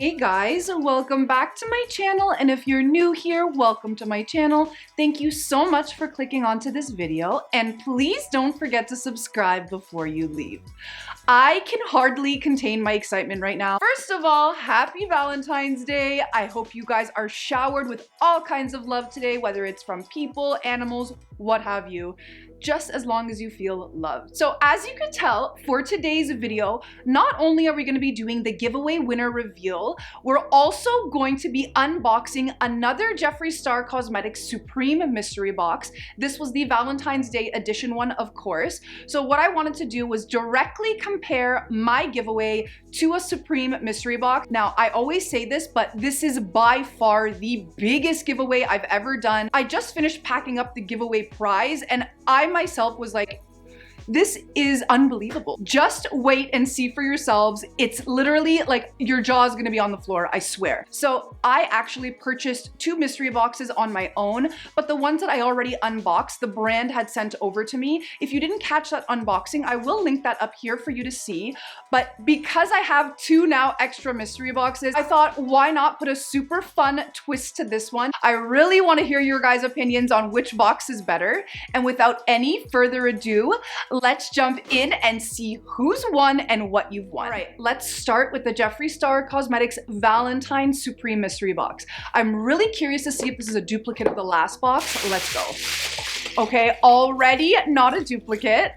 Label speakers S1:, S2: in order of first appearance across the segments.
S1: Hey guys, welcome back to my channel, and if you're new here, welcome to my channel. Thank you so much for clicking onto this video, and please don't forget to subscribe before you leave. I can hardly contain my excitement right now. First of all, happy Valentine's Day. I hope you guys are showered with all kinds of love today, whether it's from people, animals, what have you, just as long as you feel loved. So as you can tell, for today's video, not only are we going to be doing the giveaway winner reveal, we're also going to be unboxing another Jeffree Star Cosmetics Supreme mystery box. This was the Valentine's Day edition one, of course. So what I wanted to do was directly compare my giveaway to a Supreme mystery box. Now, I always say this, but this is by far the biggest giveaway I've ever done. I just finished packing up the giveaway prize, and I myself was like, this is unbelievable. Just wait and see for yourselves. It's literally like your jaw is gonna be on the floor, I swear. So I actually purchased 2 mystery boxes on my own, but the ones that I already unboxed, the brand had sent over to me. If you didn't catch that unboxing, I will link that up here for you to see. But because I have 2 now extra mystery boxes, I thought, why not put a super fun twist to this one? I really wanna hear your guys' opinions on which box is better. And without any further ado, let's jump in and see who's won and what you've won. All right, let's start with the Jeffree Star Cosmetics Valentine's Supreme Mystery Box. I'm really curious to see if this is a duplicate of the last box. Let's go. Okay, already not a duplicate.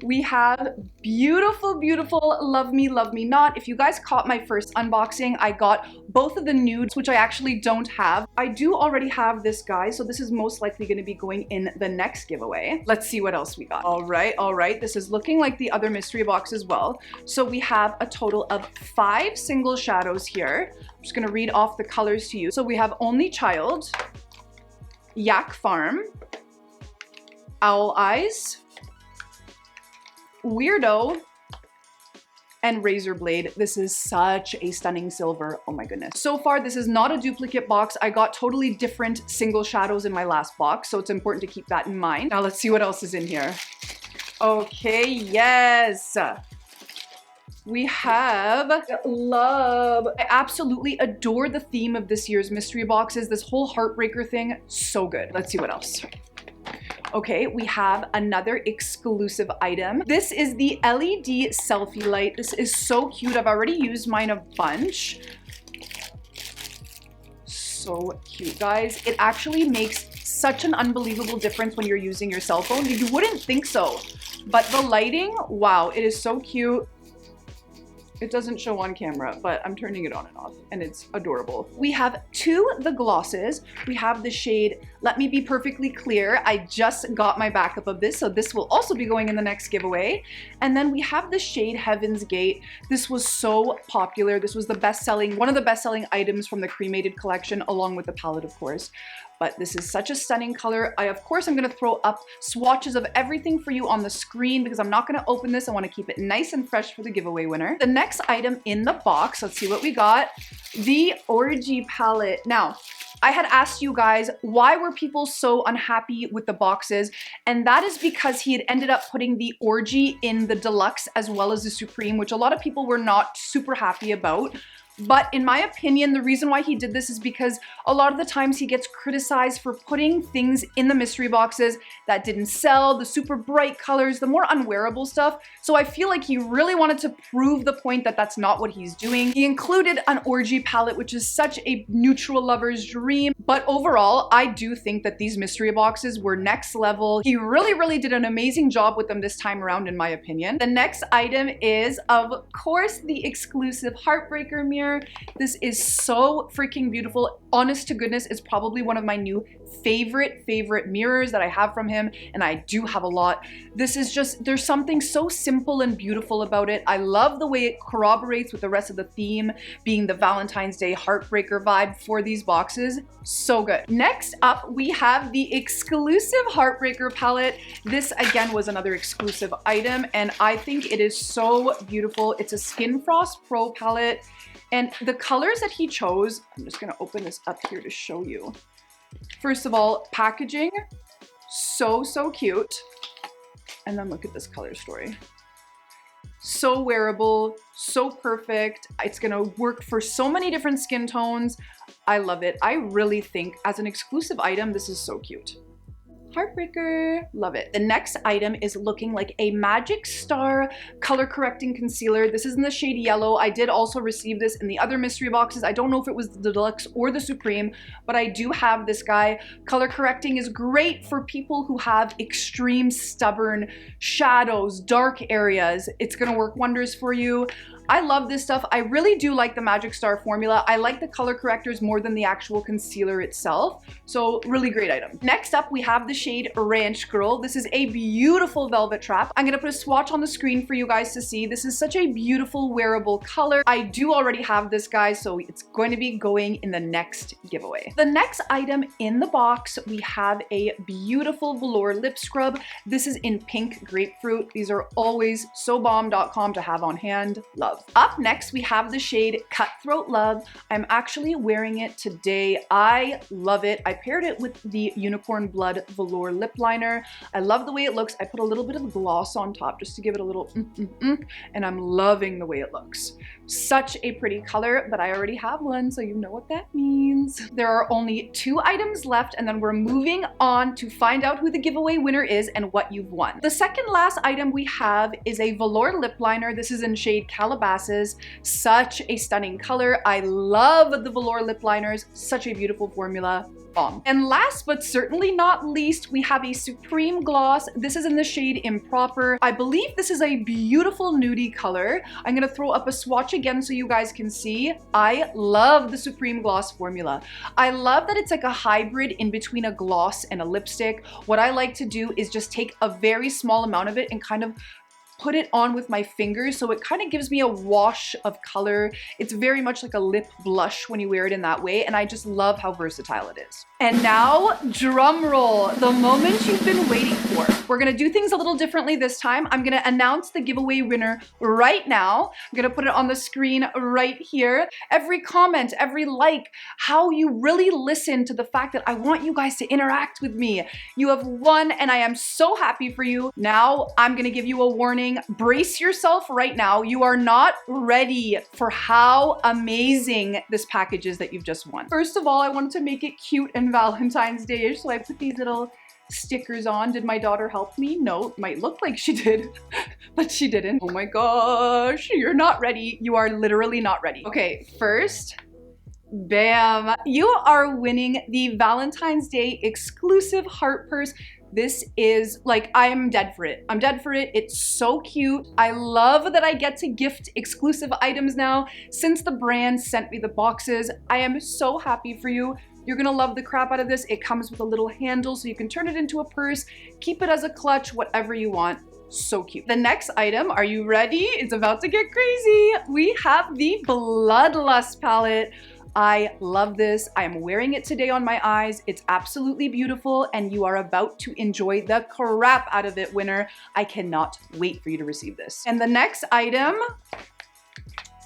S1: We have beautiful, beautiful Love Me, Love Me Not. If you guys caught my first unboxing, I got both of the nudes, which I actually don't have. I do already have this guy, so this is most likely going to be going in the next giveaway. Let's see what else we got. All right. This is looking like the other mystery box as well. So we have a total of 5 single shadows here. I'm just going to read off the colors to you. So we have Only Child, Yak Farm, Owl Eyes, Weirdo, and Razor Blade. This is such a stunning silver. Oh my goodness. So far, this is not a duplicate box. I got totally different single shadows in my last box, so it's important to keep that in mind. Now let's see what else is in here. Okay, yes. We have love. I absolutely adore the theme of this year's mystery boxes. This whole heartbreaker thing, so good. Let's see what else. Okay, we have another exclusive item. This is the LED selfie light. This is so cute. I've already used mine a bunch. So cute, guys. It actually makes such an unbelievable difference when you're using your cell phone. You wouldn't think so, but the lighting, wow, it is so cute. It doesn't show on camera, but I'm turning it on and off, and it's adorable. We have 2 the glosses. We have the shade Let Me Be Perfectly Clear. I just got my backup of this, so this will also be going in the next giveaway. And then we have the shade Heaven's Gate. This was so popular. This was the best-selling, one of the best-selling items from the cremated collection, along with the palette, of course. But this is such a stunning color. Of course, I'm gonna throw up swatches of everything for you on the screen because I'm not gonna open this. I wanna keep it nice and fresh for the giveaway winner. The next item in the box, let's see what we got. The Orgy palette. Now, I had asked you guys, why were people so unhappy with the boxes? And that is because he had ended up putting the Orgy in the deluxe as well as the Supreme, which a lot of people were not super happy about. But in my opinion, the reason why he did this is because a lot of the times he gets criticized for putting things in the mystery boxes that didn't sell, the super bright colors, the more unwearable stuff. So I feel like he really wanted to prove the point that that's not what he's doing. He included an Orgy palette, which is such a neutral lover's dream. But overall, I do think that these mystery boxes were next level. He really, really did an amazing job with them this time around, in my opinion. The next item is, of course, the exclusive Heartbreaker mirror. This is so freaking beautiful. Honest to goodness, it's probably one of my new favorite mirrors that I have from him, and I do have a lot. This is just, there's something so simple and beautiful about it. I love the way it corroborates with the rest of the theme, being the Valentine's Day heartbreaker vibe for these boxes. So good. Next up, we have the exclusive Heartbreaker palette. This again was another exclusive item, and I think it is so beautiful. It's a Skin Frost Pro palette. And the colors that he chose, I'm just gonna open this up here to show you. First of all, packaging, so cute. And then look at this color story. so wearable, so perfect. It's gonna work for so many different skin tones. I love it. I really think as an exclusive item, this is so cute. Heartbreaker, love it. The next item is looking like a Magic Star color correcting concealer. This is in the shade yellow. I did also receive this in the other mystery boxes. I don't know if it was the deluxe or the supreme, but I do have this guy. Color correcting is great for people who have extreme stubborn shadows, dark areas. It's gonna work wonders for you. I love this stuff. I really do like the Magic Star formula. I like the color correctors more than the actual concealer itself. So really great item. Next up, we have the shade Ranch Girl. This is a beautiful velvet trap. I'm gonna put a swatch on the screen for you guys to see. This is such a beautiful wearable color. I do already have this, guy, so it's going to be going in the next giveaway. The next item in the box, we have a beautiful velour lip scrub. This is in pink grapefruit. These are always so bomb.com to have on hand. Love. Up next, we have the shade Cutthroat Love. I'm actually wearing it today. I love it. I paired it with the Unicorn Blood Velour Lip Liner. I love the way it looks. I put a little bit of gloss on top just to give it a little and I'm loving the way it looks. Such a pretty color, but I already have one, so you know what that means. There are only 2 items left, and then we're moving on to find out who the giveaway winner is and what you've won. The second last item we have is a velour lip liner. This is in shade Calabasas. Such a stunning color. I love the velour lip liners. Such a beautiful formula. Bomb. And last but certainly not least, we have a Supreme Gloss. This is in the shade Improper. I believe this is a beautiful nudie color. I'm gonna throw up a swatch again so you guys can see. I love the Supreme Gloss formula. I love that it's like a hybrid in between a gloss and a lipstick. What I like to do is just take a very small amount of it and kind of put it on with my fingers, so it kind of gives me a wash of color. It's very much like a lip blush when you wear it in that way, and I just love how versatile it is. And now, drum roll, the moment you've been waiting for. We're gonna do things a little differently this time. I'm gonna announce the giveaway winner right now. I'm gonna put it on the screen right here. Every comment, every like, how you really listen to the fact that I want you guys to interact with me. You have won, and I am so happy for you. Now, I'm gonna give you a warning. Brace yourself right now. You are not ready for how amazing this package is that you've just won. First of all, I wanted to make it cute and Valentine's Day-ish, so I put these little stickers on. Did my daughter help me? No, it might look like she did, but she didn't. Oh my gosh, you're not ready. You are literally not ready. Okay, first, bam, you are winning the Valentine's Day exclusive heart purse. This is like, I'm dead for it. I'm dead for it. It's so cute. I love that I get to gift exclusive items now. Since the brand sent me the boxes, I am so happy for you. You're gonna love the crap out of this. It comes with a little handle so you can turn it into a purse, keep it as a clutch, whatever you want. So cute. The next item, are you ready? It's about to get crazy. We have the Bloodlust palette. I love this. I am wearing it today on my eyes. It's absolutely beautiful, and you are about to enjoy the crap out of it, winner. I cannot wait for you to receive this. And the next item,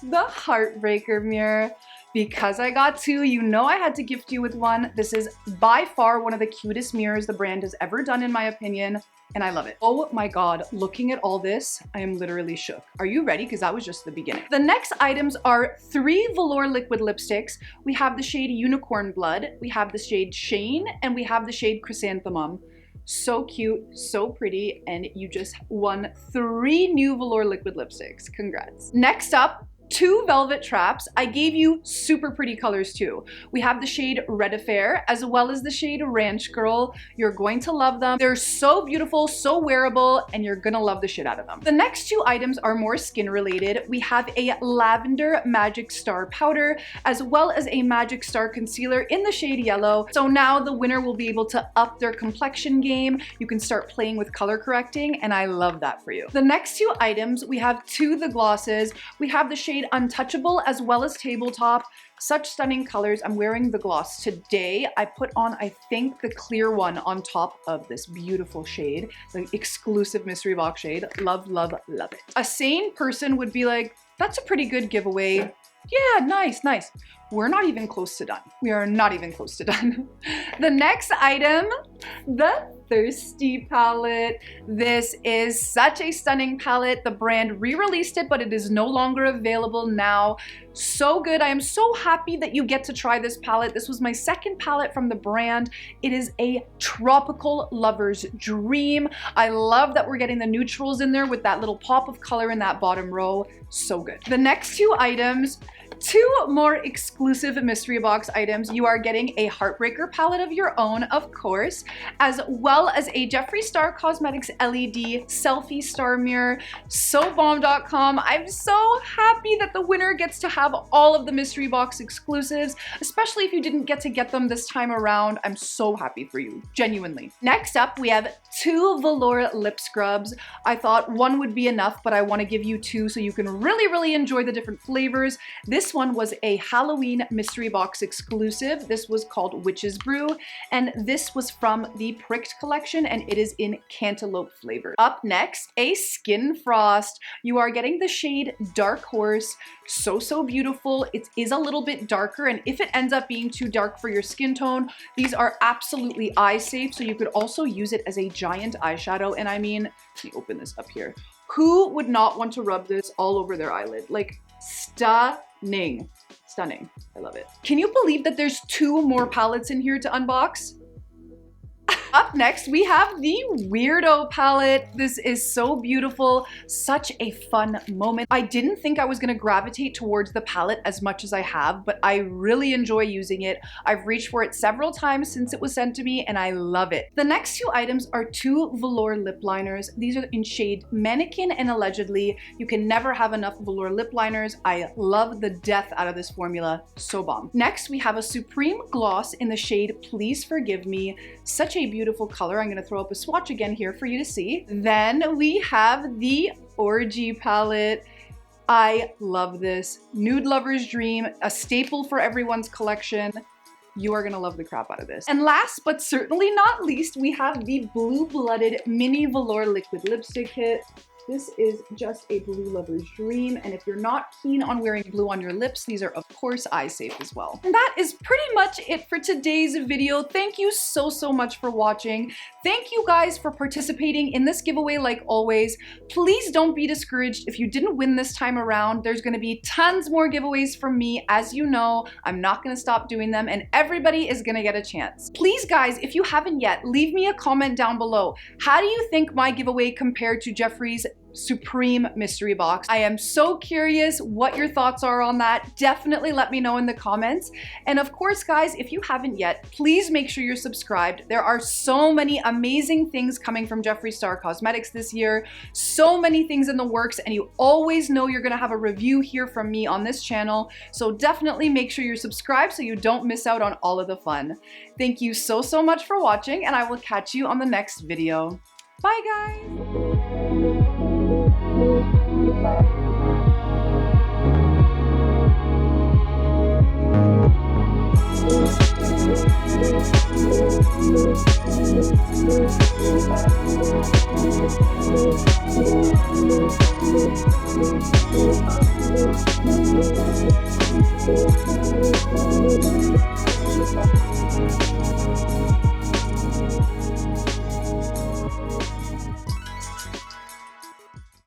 S1: the Heartbreaker mirror. Because I got 2, you know I had to gift you with one. This is by far one of the cutest mirrors the brand has ever done, in my opinion, and I love it. Oh my God, looking at all this, I am literally shook. Are you ready? Because that was just the beginning. The next items are 3 velour liquid lipsticks. We have the shade Unicorn Blood, we have the shade Shane, and we have the shade Chrysanthemum. So cute, so pretty, and you just won 3 new velour liquid lipsticks. Congrats. Next up, 2 velvet traps. I gave you super pretty colors too. We have the shade Red Affair as well as the shade Ranch Girl. You're going to love them. They're so beautiful, so wearable, and you're gonna love the shit out of them. The next 2 items are more skin related. We have a Lavender Magic Star powder as well as a Magic Star concealer in the shade Yellow. So now the winner will be able to up their complexion game. You can start playing with color correcting, and I love that for you. The next 2 items, we have 2 the glosses. We have the shade Untouchable as well as Tabletop. Such stunning colors. I'm wearing the gloss today. I put on, I think, the clear one on top of this beautiful shade, the exclusive mystery box shade. Love, love, love it. A sane person would be like, that's a pretty good giveaway. Yeah, nice, nice. We're not even close to done. We are not even close to done. The next item, the Thirsty palette. This is such a stunning palette. The brand re-released it, but it is no longer available now. So good. I am so happy that you get to try this palette. This was my second palette from the brand. It is a tropical lover's dream. I love that we're getting the neutrals in there with that little pop of color in that bottom row. So good. The next two items, two more exclusive mystery box items. You are getting a Heartbreaker palette of your own, of course, as well as a Jeffree Star Cosmetics LED selfie star mirror. SoBomb.com. I'm so happy that the winner gets to have all of the mystery box exclusives, especially if you didn't get to get them this time around. I'm so happy for you, genuinely. Next up, we have two velour lip scrubs. I thought one would be enough, but I want to give you two so you can really enjoy the different flavors. This one was a Halloween mystery box exclusive. This was called Witch's Brew, and this was from the Pricked collection, and it is in cantaloupe flavor. Up next, a Skin Frost. You are getting the shade Dark Horse. So beautiful. It is a little bit darker, and if it ends up being too dark for your skin tone, these are absolutely eye safe, so you could also use it as a giant eyeshadow. And I mean, let me open this up here. Who would not want to rub this all over their eyelid? Like, stunning. Stunning. I love it. Can you believe that there's two more palettes in here to unbox? Up next, we have the Weirdo palette. This is so beautiful, such a fun moment. I didn't think I was gonna gravitate towards the palette as much as I have, but I really enjoy using it. I've reached for it several times since it was sent to me, and I love it. The next two items are two velour lip liners. These are in shade Mannequin and Allegedly. You can never have enough velour lip liners. I love the death out of this formula. So bomb. Next, we have a Supreme gloss in the shade Please Forgive Me. Such a beautiful color. I'm going to throw up a swatch again here for you to see. Then we have the Orgy palette. I love this. Nude Lover's Dream, a staple for everyone's collection. You are gonna love the crap out of this. And last but certainly not least, we have the Blue Blooded Mini Velour Liquid Lipstick Kit. This is just a blue lover's dream, and if you're not keen on wearing blue on your lips, these are of course eye safe as well. And that is pretty much it for today's video. Thank you so much for watching. Thank you guys for participating in this giveaway like always. Please don't be discouraged if you didn't win this time around. There's gonna be tons more giveaways from me. As you know, I'm not gonna stop doing them, and everybody is gonna get a chance. Please guys, if you haven't yet, leave me a comment down below. How do you think my giveaway compared to Jeffree's Supreme mystery box? I am so curious what your thoughts are on that. Definitely let me know in the comments. And of course, guys, if you haven't yet, please make sure you're subscribed. There are so many amazing things coming from Jeffree Star Cosmetics this year. So many things in the works, and you always know you're gonna have a review here from me on this channel. So definitely make sure you're subscribed so you don't miss out on all of the fun. Thank you so much for watching, and I will catch you on the next video. Bye, guys.